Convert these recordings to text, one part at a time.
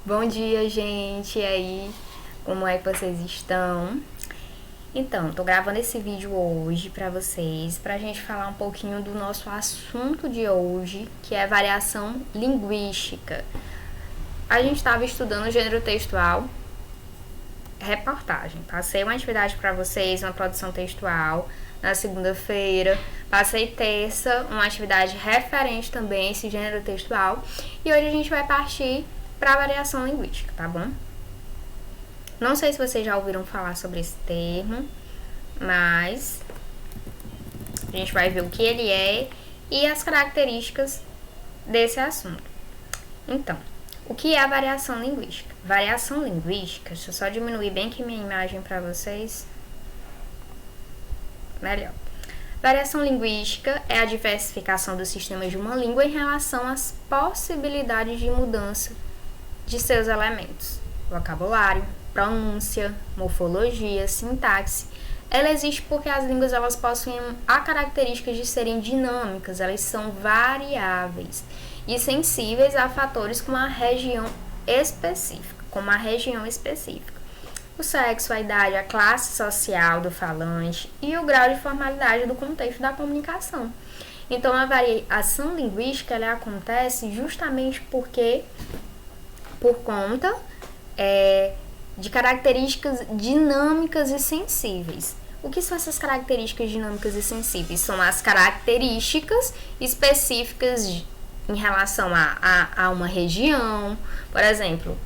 Bom dia, gente. E aí, como é que vocês estão? Então, tô gravando esse vídeo hoje pra vocês, pra gente falar um pouquinho do nosso assunto de hoje, que é variação linguística. A gente estava estudando gênero textual, reportagem. Passei uma atividade pra vocês, uma produção textual, na segunda-feira. Passei terça, uma atividade referente também a esse gênero textual. E hoje a gente vai partir para variação linguística, tá bom? Não sei se vocês já ouviram falar sobre esse termo, mas a gente vai ver o que ele é e as características desse assunto. Então, o que é a variação linguística? Variação linguística, deixa eu só diminuir bem aqui minha imagem para vocês. Melhor. Variação linguística é a diversificação do sistema de uma língua em relação às possibilidades de mudança de seus elementos, vocabulário, pronúncia, morfologia, sintaxe. Ela existe porque as línguas elas possuem a característica de serem dinâmicas, elas são variáveis e sensíveis a fatores como a região específica, o sexo, a idade, a classe social do falante e o grau de formalidade do contexto da comunicação. Então, a variação linguística ela acontece justamente por conta de características dinâmicas e sensíveis. O que são essas características dinâmicas e sensíveis? São as características específicas em relação a uma região, por exemplo,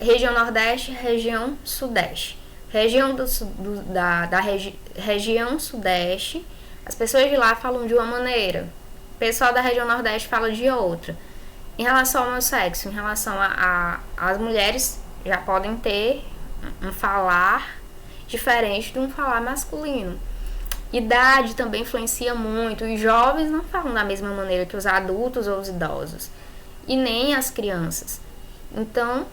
região Nordeste, região Sudeste. Região região Sudeste, as pessoas de lá falam de uma maneira, o pessoal da região Nordeste fala de outra. Em relação ao meu sexo, em relação as mulheres já podem ter um falar diferente de um falar masculino. Idade também influencia muito. Os jovens não falam da mesma maneira que os adultos ou os idosos. E nem as crianças. Então,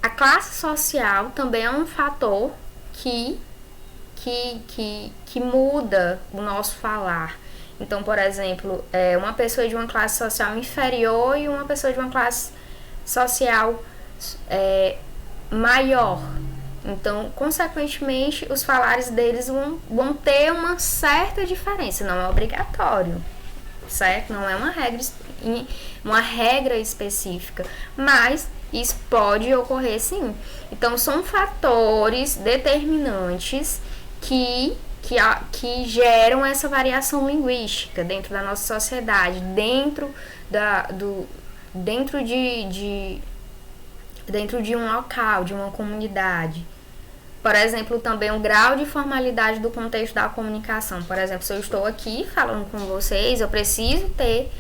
a classe social também é um fator que muda o nosso falar. Então, por exemplo, uma pessoa de uma classe social inferior e uma pessoa de uma classe social maior. Então, consequentemente, os falares deles vão ter uma certa diferença. Não é obrigatório, certo? Não é uma regra específica, mas isso pode ocorrer sim. Então, são fatores determinantes que geram essa variação linguística dentro da nossa sociedade, dentro de um local, de uma comunidade. Por exemplo, também o grau de formalidade do contexto da comunicação. Por exemplo, se eu estou aqui falando com vocês, eu preciso ter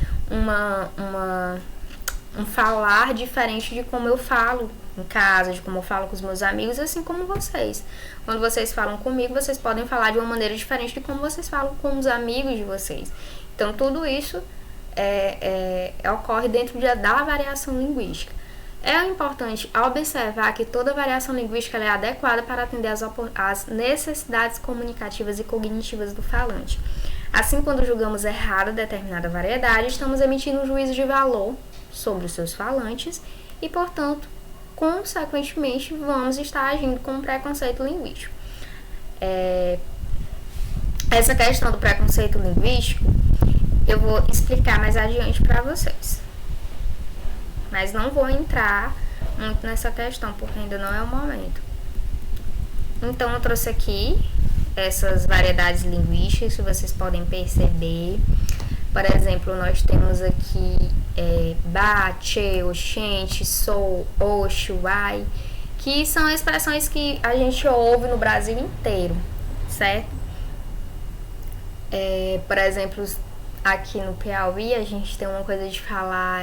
um falar diferente de como eu falo em casa, de como eu falo com os meus amigos, assim como vocês. Quando vocês falam comigo, vocês podem falar de uma maneira diferente de como vocês falam com os amigos de vocês. Então, tudo isso ocorre dentro da variação linguística. É importante observar que toda variação linguística é adequada para atender às necessidades comunicativas e cognitivas do falante. Assim, quando julgamos errada determinada variedade, estamos emitindo um juízo de valor sobre os seus falantes e, portanto, consequentemente, vamos estar agindo com um preconceito linguístico. Essa questão do preconceito linguístico eu vou explicar mais adiante para vocês. Mas não vou entrar muito nessa questão, porque ainda não é o momento. Então, eu trouxe aqui essas variedades linguísticas que vocês podem perceber. Por exemplo, nós temos aqui ba, che, oxente, sou, oxo, uai, que são expressões que a gente ouve no Brasil inteiro, certo? Por exemplo, aqui no Piauí a gente tem uma coisa de falar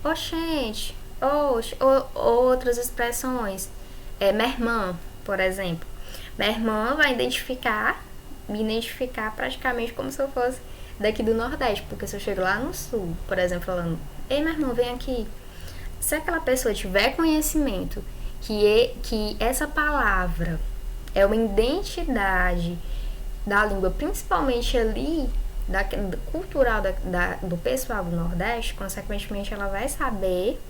oxente, oxe, outras expressões. Minha irmã, por exemplo. Minha irmã vai me identificar praticamente como se eu fosse daqui do Nordeste, porque se eu chego lá no Sul, por exemplo, falando, ei, minha irmã, vem aqui. Se aquela pessoa tiver conhecimento que essa palavra é uma identidade da língua, principalmente ali cultural do pessoal do Nordeste, consequentemente ela vai saber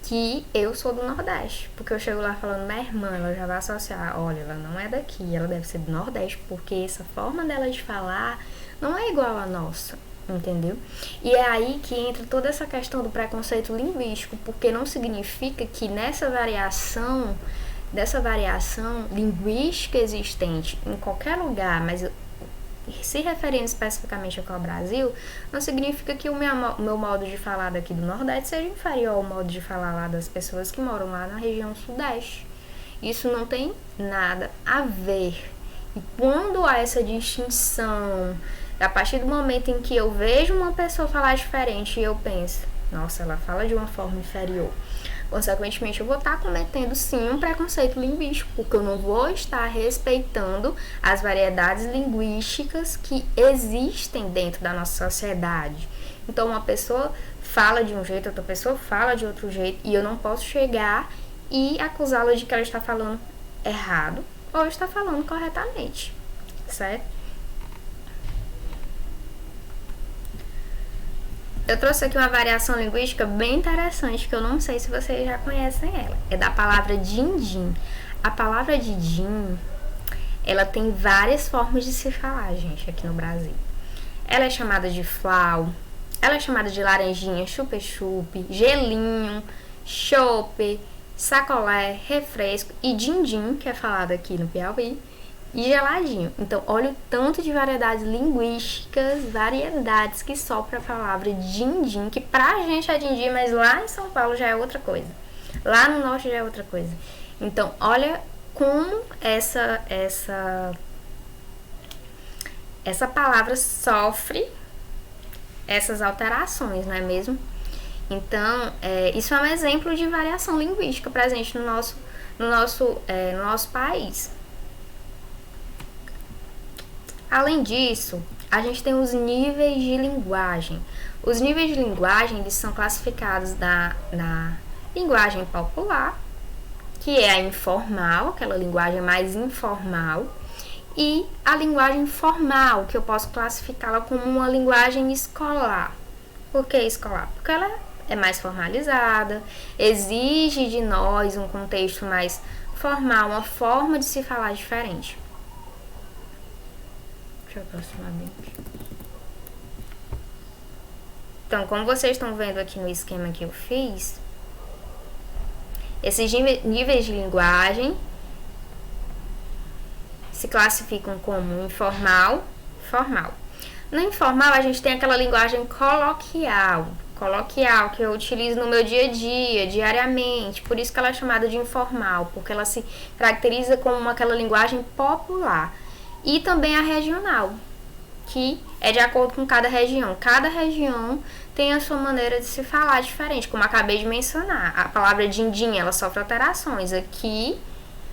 que eu sou do Nordeste, porque eu chego lá falando minha irmã, ela já vai associar, olha, ela não é daqui, ela deve ser do Nordeste, porque essa forma dela de falar não é igual à nossa, entendeu? E é aí que entra toda essa questão do preconceito linguístico, porque não significa que dessa variação linguística existente em qualquer lugar, mas se referindo especificamente aqui ao Brasil, não significa que o meu modo de falar daqui do Nordeste seja inferior ao modo de falar lá das pessoas que moram lá na região Sudeste. Isso não tem nada a ver. E quando há essa distinção, a partir do momento em que eu vejo uma pessoa falar diferente e eu penso, nossa, ela fala de uma forma inferior, consequentemente eu vou estar cometendo sim um preconceito linguístico, porque eu não vou estar respeitando as variedades linguísticas que existem dentro da nossa sociedade. Então uma pessoa fala de um jeito, outra pessoa fala de outro jeito, e eu não posso chegar e acusá-la de que ela está falando errado ou está falando corretamente, certo? Eu trouxe aqui uma variação linguística bem interessante, que eu não sei se vocês já conhecem ela. É da palavra din-din. A palavra din-din, ela tem várias formas de se falar, gente, aqui no Brasil. Ela é chamada de flau, ela é chamada de laranjinha, chupa-chupe, gelinho, chope, sacolé, refresco e din-din, que é falado aqui no Piauí, e geladinho. Então, olha o tanto de variedades linguísticas, variedades que sopra a palavra din-din, que pra gente é din-din, mas lá em São Paulo já é outra coisa. Lá no norte já é outra coisa. Então, olha como essa palavra sofre essas alterações, não é mesmo? Então, isso é um exemplo de variação linguística presente no nosso país. Além disso, a gente tem os níveis de linguagem. Os níveis de linguagem, eles são classificados na linguagem popular, que é a informal, aquela linguagem mais informal, e a linguagem formal, que eu posso classificá-la como uma linguagem escolar. Por que escolar? Porque ela é mais formalizada, exige de nós um contexto mais formal, uma forma de se falar diferente. Deixa eu aproximar bem aqui. Então, como vocês estão vendo aqui no esquema que eu fiz, esses níveis de linguagem se classificam como informal, formal. No informal, a gente tem aquela linguagem coloquial, que eu utilizo no meu dia a dia, diariamente. Por isso que ela é chamada de informal, porque ela se caracteriza como aquela linguagem popular. E também a regional, que é de acordo com cada região. Cada região tem a sua maneira de se falar diferente, como acabei de mencionar. A palavra din-din, ela sofre alterações. Aqui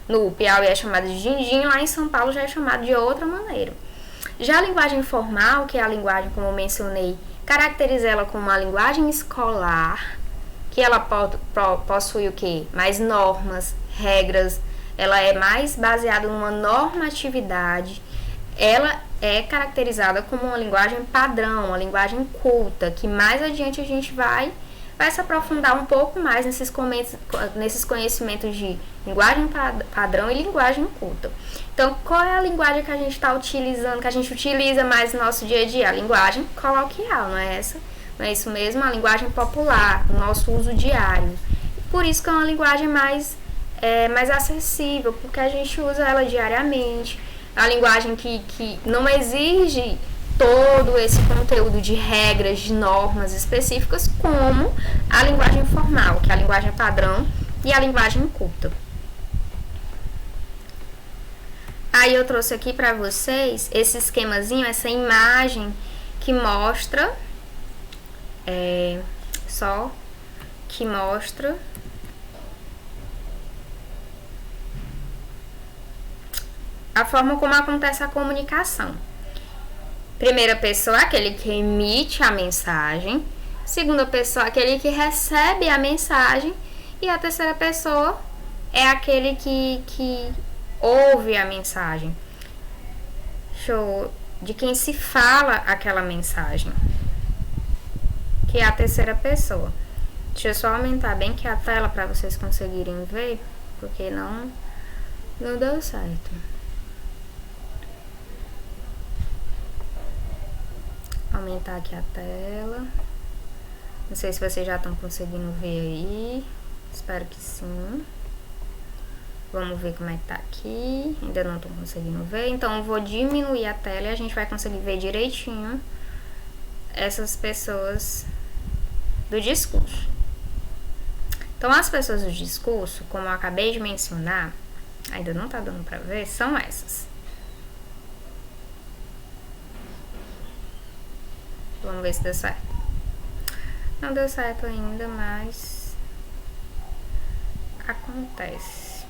no Piauí é chamada de din-din, lá em São Paulo já é chamada de outra maneira. Já a linguagem formal, que é a linguagem, como eu mencionei, caracteriza ela como uma linguagem escolar, que ela possui o quê? Mais normas, regras. Ela é mais baseada numa normatividade, ela é caracterizada como uma linguagem padrão, uma linguagem culta, que mais adiante a gente vai se aprofundar um pouco mais nesses conhecimentos de linguagem padrão e linguagem culta. Então, qual é a linguagem que a gente está utilizando, que a gente utiliza mais no nosso dia a dia? A linguagem coloquial, não é essa? Não é isso mesmo? A linguagem popular, o nosso uso diário. Por isso que é uma linguagem mais acessível, porque a gente usa ela diariamente. A linguagem que não exige todo esse conteúdo de regras, de normas específicas, como a linguagem formal, que é a linguagem padrão, e a linguagem culta. Aí eu trouxe aqui para vocês esse esquemazinho, essa imagem que mostra a forma como acontece a comunicação. Primeira pessoa, aquele que emite a mensagem. Segunda pessoa, aquele que recebe a mensagem. E a terceira pessoa é aquele que ouve a mensagem. De quem se fala aquela mensagem. Que é a terceira pessoa. Deixa eu só aumentar bem que a tela pra vocês conseguirem ver, porque não deu certo. Aumentar aqui a tela. Não sei se vocês já estão conseguindo ver aí. Espero que sim. Vamos ver como é que tá aqui. Ainda não tô conseguindo ver. Então eu vou diminuir a tela e a gente vai conseguir ver direitinho essas pessoas do discurso. Então as pessoas do discurso, como eu acabei de mencionar, ainda não tá dando pra ver, são essas. Vamos ver se deu certo. Não deu certo ainda, mas acontece.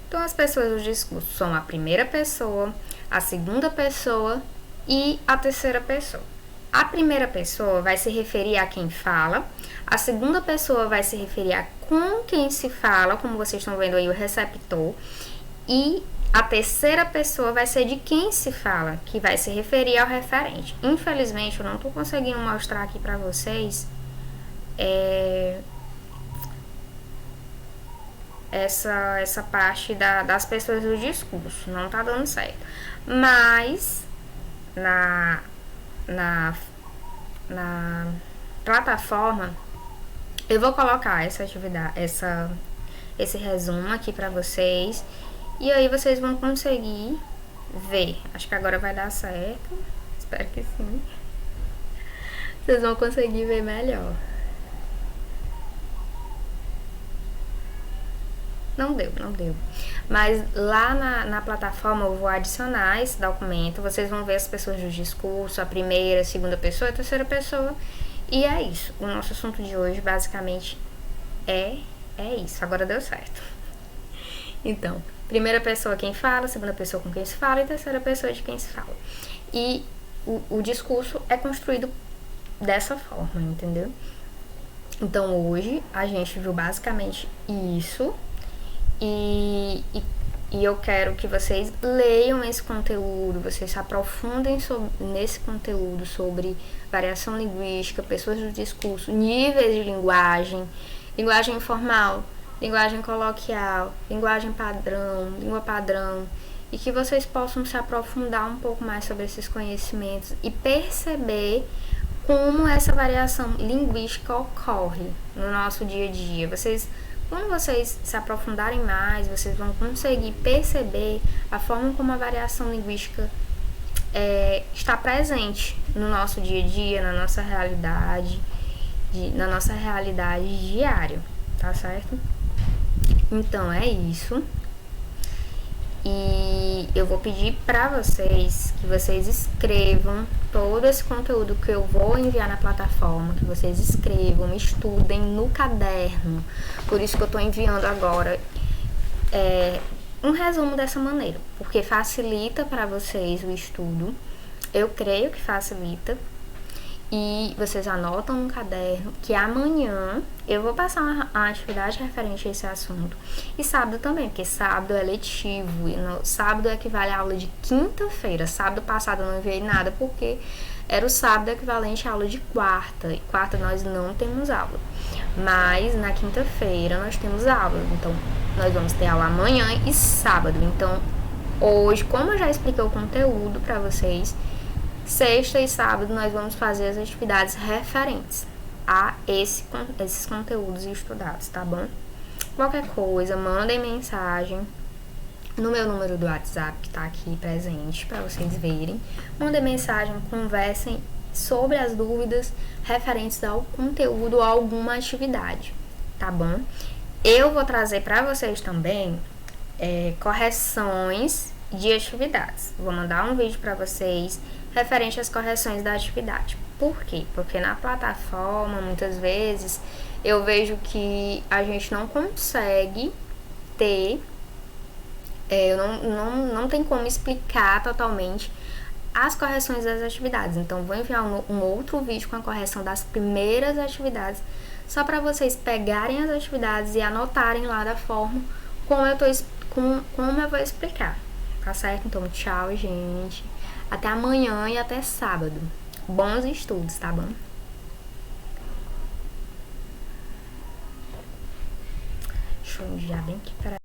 Então as pessoas do discurso são a primeira pessoa, a segunda pessoa e a terceira pessoa. A primeira pessoa vai se referir a quem fala, a segunda pessoa vai se referir a com quem se fala, como vocês estão vendo aí o receptor, e a terceira pessoa vai ser de quem se fala, que vai se referir ao referente. Infelizmente, eu não estou conseguindo mostrar aqui para vocês essa parte das pessoas do discurso. Não tá dando certo. Mas na plataforma eu vou colocar essa atividade, esse resumo aqui para vocês. E aí vocês vão conseguir ver. Acho que agora vai dar certo. Espero que sim. Vocês vão conseguir ver melhor. Não deu. Mas lá na plataforma eu vou adicionar esse documento. Vocês vão ver as pessoas do discurso, a primeira, a segunda pessoa, a terceira pessoa. E é isso. O nosso assunto de hoje basicamente é isso. Agora deu certo. Então, primeira pessoa quem fala, segunda pessoa com quem se fala e terceira pessoa de quem se fala. E o discurso é construído dessa forma, entendeu? Então hoje a gente viu basicamente isso e eu quero que vocês leiam esse conteúdo, vocês se aprofundem nesse conteúdo sobre variação linguística, pessoas do discurso, níveis de linguagem, linguagem informal, linguagem coloquial, linguagem padrão, língua padrão, e que vocês possam se aprofundar um pouco mais sobre esses conhecimentos e perceber como essa variação linguística ocorre no nosso dia a dia. Quando vocês se aprofundarem mais, vocês vão conseguir perceber a forma como a variação linguística está presente no nosso dia a dia, na nossa realidade diária, tá certo? Então é isso. E eu vou pedir pra vocês que vocês escrevam todo esse conteúdo que eu vou enviar na plataforma, que vocês escrevam, estudem no caderno. Por isso que eu tô enviando agora um resumo dessa maneira, porque facilita para vocês o estudo. Eu creio que facilita. E vocês anotam no caderno que amanhã eu vou passar uma atividade referente a esse assunto. E sábado também, porque sábado é letivo. E sábado equivale à aula de quinta-feira. Sábado passado eu não enviei nada porque era o sábado equivalente à aula de quarta. E quarta nós não temos aula. Mas na quinta-feira nós temos aula. Então nós vamos ter aula amanhã e sábado. Então hoje, como eu já expliquei o conteúdo pra vocês, sexta e sábado nós vamos fazer as atividades referentes a esses conteúdos estudados, tá bom? Qualquer coisa, mandem mensagem no meu número do WhatsApp que tá aqui presente para vocês verem. Mandem mensagem, conversem sobre as dúvidas referentes ao conteúdo ou alguma atividade, tá bom? Eu vou trazer para vocês também correções de atividades. Vou mandar um vídeo para vocês referente às correções da atividade. Por quê? Porque na plataforma, muitas vezes, eu vejo que a gente não consegue ter, não tem como explicar totalmente as correções das atividades. Então, vou enviar um outro vídeo com a correção das primeiras atividades, só para vocês pegarem as atividades e anotarem lá da forma como eu vou explicar. Tá certo? Então, tchau, gente. Até amanhã e até sábado. Bons estudos, tá bom? um dia bem que